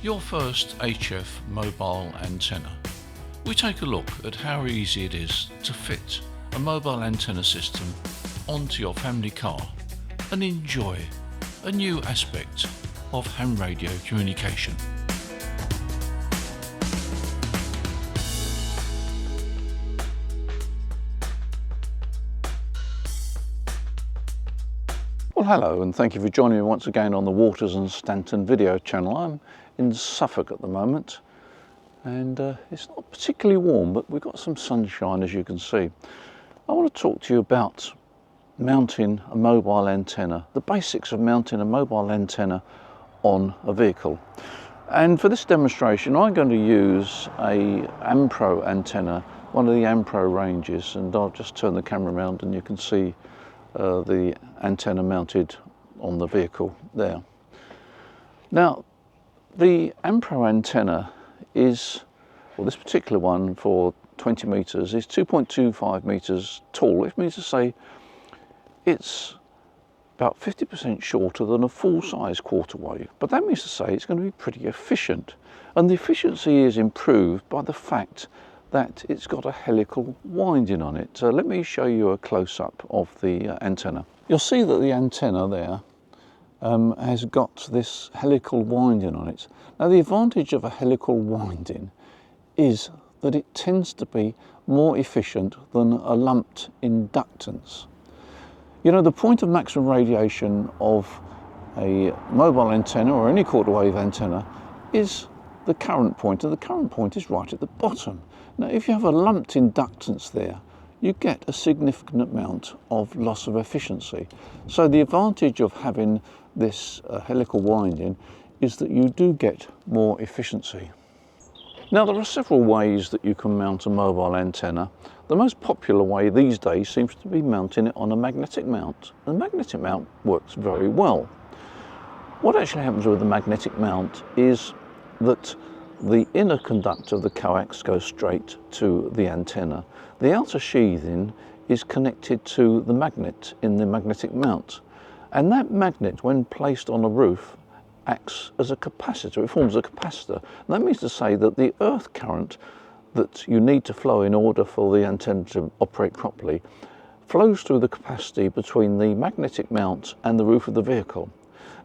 Your first HF mobile antenna. We take a look at how easy it is to fit a mobile antenna system onto your family car and enjoy a new aspect of ham radio communication. Well, hello, and thank you for joining me once again on the Waters and Stanton video channel. I'm in Suffolk at the moment, and it's not particularly warm, but we've got some sunshine, as you can see. I want to talk to you about mounting a mobile antenna, the basics of mounting a mobile antenna on a vehicle. And for this demonstration, I'm going to use a Ampro antenna, one of the Ampro ranges, and I'll just turn the camera around and you can see the antenna mounted on the vehicle there. Now, the Ampro antenna is, well, this particular one for 20 meters is 2.25 meters tall, which means to say it's about 50% shorter than a full-size quarter wave. But that means to say it's going to be pretty efficient. And the efficiency is improved by the fact that it's got a helical winding on it. So let me show you a close-up of the antenna. You'll see that the antenna there has got this helical winding on it. Now, the advantage of a helical winding is that it tends to be more efficient than a lumped inductance. You know, the point of maximum radiation of a mobile antenna or any quarter wave antenna is the current point, and the current point is right at the bottom. Now, if you have a lumped inductance there, you get a significant amount of loss of efficiency. So the advantage of having this helical winding is that you do get more efficiency. Now, there are several ways that you can mount a mobile antenna. The most popular way these days seems to be mounting it on a magnetic mount. The magnetic mount works very well. What actually happens with the magnetic mount is that the inner conductor of the coax goes straight to the antenna. The outer sheathing is connected to the magnet in the magnetic mount. And that magnet, when placed on a roof, acts as a capacitor. It forms a capacitor. And that means to say that the earth current that you need to flow in order for the antenna to operate properly flows through the capacity between the magnetic mount and the roof of the vehicle.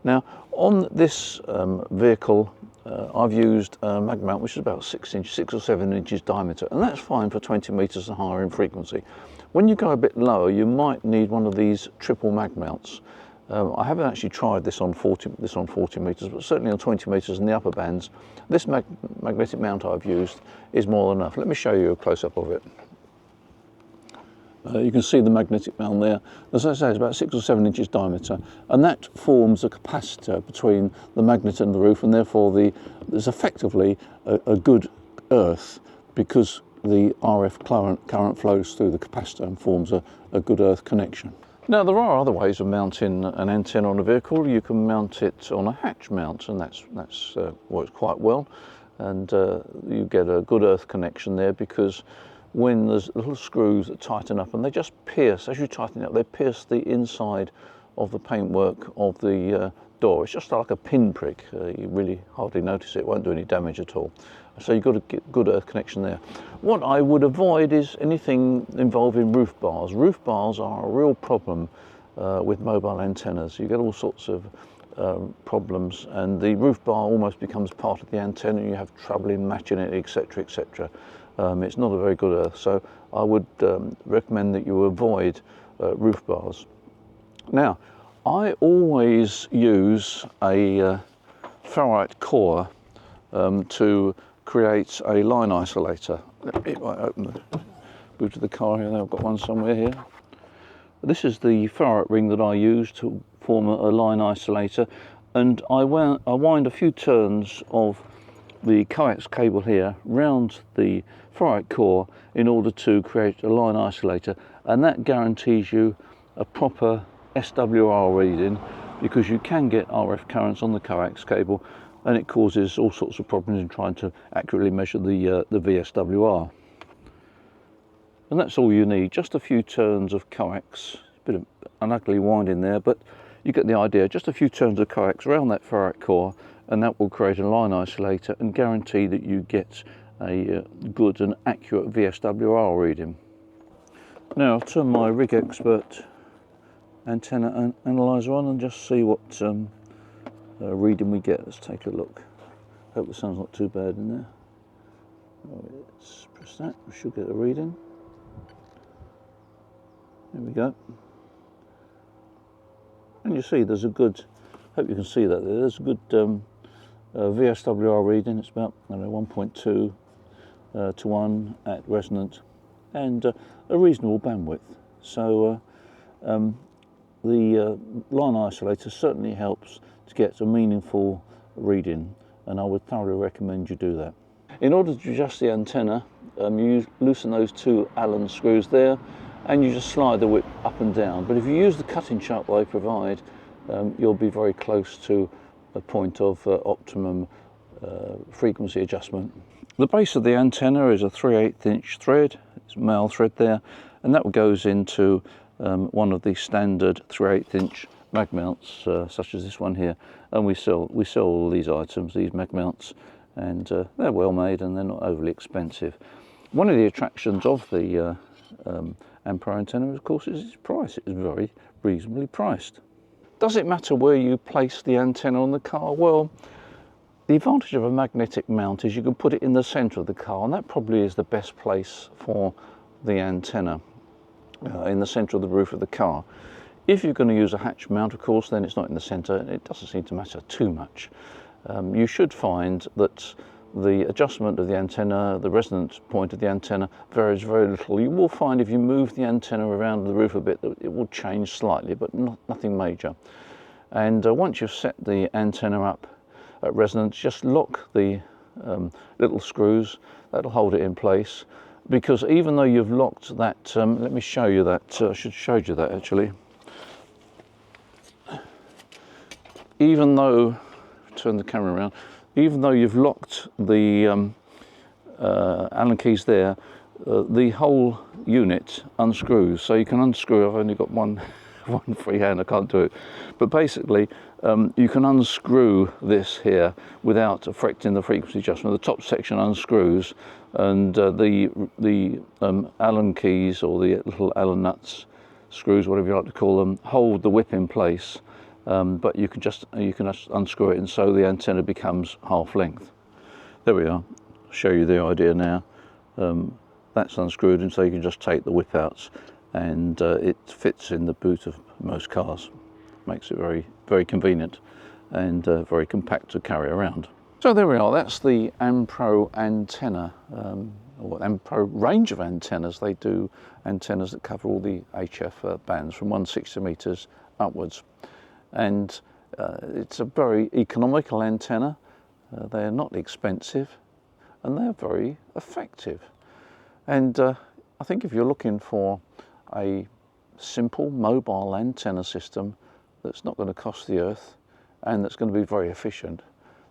Now, on this vehicle, I've used a mag mount which is about 6 or 7 inches diameter, and that's fine for 20 meters and higher in frequency. When you go a bit lower, you might need one of these triple mag mounts. I haven't actually tried this on 40 meters, but certainly on 20 meters in the upper bands, this magnetic mount I've used is more than enough. Let me show you a close-up of it. You can see the magnetic mount there. As I say, it's about 6 or 7 inches diameter, and that forms a capacitor between the magnet and the roof, and therefore there's effectively a good earth, because the RF current flows through the capacitor and forms a good earth connection. Now, there are other ways of mounting an antenna on a vehicle. You can mount it on a hatch mount, and that's works quite well, and you get a good earth connection there, because when there's little screws that tighten up and they just pierce, as you tighten it up, they pierce the inside of the paintwork of the door. It's just like a pinprick. You really hardly notice it, won't do any damage at all. So you've got to get good earth connection there. What I would avoid is anything involving roof bars. Roof bars are a real problem with mobile antennas. You get all sorts of problems, and the roof bar almost becomes part of the antenna. You have trouble in matching it, etc., etc. It's not a very good earth, so I would recommend that you avoid roof bars. Now, I always use a ferrite core to create a line isolator. Let me open the boot of the car here. I've got one somewhere here. This is the ferrite ring that I use to form a line isolator, and I wind a few turns of the coax cable here round the ferrite core in order to create a line isolator, and that guarantees you a proper SWR reading, because you can get RF currents on the coax cable, and it causes all sorts of problems in trying to accurately measure the VSWR. And that's all you need, just a few turns of coax. A bit of an ugly winding there, but you get the idea. Just a few turns of coax around that ferrite core, and that will create a line isolator and guarantee that you get a good and accurate VSWR reading. Now I'll turn my Rig Expert antenna analyzer on and just see what reading we get. Let's take a look. Hope the sun's not too bad in there. Let's press that, we should get a reading. There we go. And you see there's a good, hope you can see that there's a good VSWR reading. It's about 1.2 to 1 at resonant, and a reasonable bandwidth. So the line isolator certainly helps to get a meaningful reading, and I would thoroughly recommend you do that. In order to adjust the antenna, you loosen those 2 Allen screws there, and you just slide the whip up and down. But if you use the cutting sharp they provide, you'll be very close to a point of optimum frequency adjustment. The base of the antenna is a 3/8 inch thread. It's male thread there, and that goes into one of the standard 3/8 inch mag mounts, such as this one here. And we sell all these items, these mag mounts, and they're well made and they're not overly expensive. One of the attractions of the Ampro antenna, of course, is its price. It is very reasonably priced. Does it matter where you place the antenna on the car? Well, the advantage of a magnetic mount is you can put it in the centre of the car, and that probably is the best place for the antenna, in the centre of the roof of the car. If you're going to use a hatch mount, of course, then it's not in the centre, and it doesn't seem to matter too much. You should find that the adjustment of the antenna, the resonance point of the antenna, varies very little. You will find if you move the antenna around the roof a bit that it will change slightly, but nothing major. And once you've set the antenna up at resonance, just lock the little screws. That'll hold it in place, because even though you've locked that, let me show you that, I should have showed you that actually. Even though, turn the camera around, even though you've locked the Allen keys there, the whole unit unscrews. So you can unscrew, I've only got one free hand, I can't do it. But basically, you can unscrew this here without affecting the frequency adjustment. The top section unscrews, and the Allen keys, or the little Allen nuts, screws, whatever you like to call them, hold the whip in place. But you can just unscrew it, and so the antenna becomes half length. There we are. I'll show you the idea now. That's unscrewed, and so you can just take the whip out, and it fits in the boot of most cars. Makes it very, very convenient and very compact to carry around. So there we are. That's the Ampro antenna, or Ampro range of antennas. They do antennas that cover all the HF bands from 160 meters upwards. And it's a very economical antenna. They're not expensive, and they're very effective. And I think if you're looking for a simple mobile antenna system that's not going to cost the earth and that's going to be very efficient,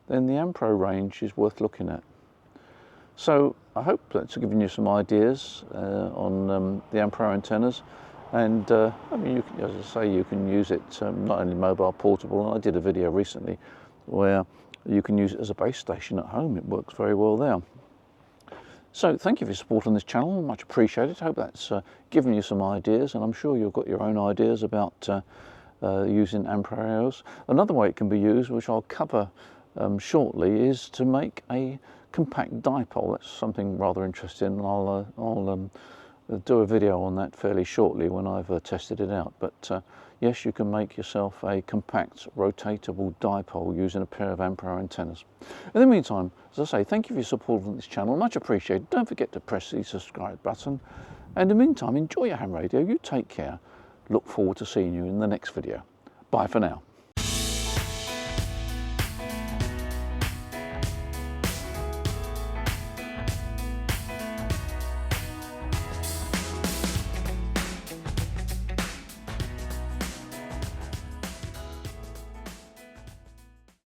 then the Ampro range is worth looking at. So I hope that's given you some ideas on the Ampro antennas. And I mean, as I say, you can use it not only mobile, portable, and I did a video recently where you can use it as a base station at home. It works very well there. So thank you for your support on this channel, much appreciated. I hope that's given you some ideas, and I'm sure you've got your own ideas about using Ampro AOs. Another way it can be used, which I'll cover shortly, is to make a compact dipole. That's something rather interesting, and I'll do a video on that fairly shortly when I've tested it out. But yes, you can make yourself a compact rotatable dipole using a pair of Ampro antennas. In the meantime, as I say, thank you for your support on this channel, much appreciated. Don't forget to press the subscribe button, and in the meantime, enjoy your ham radio. You take care. Look forward to seeing you in the next video. Bye for now.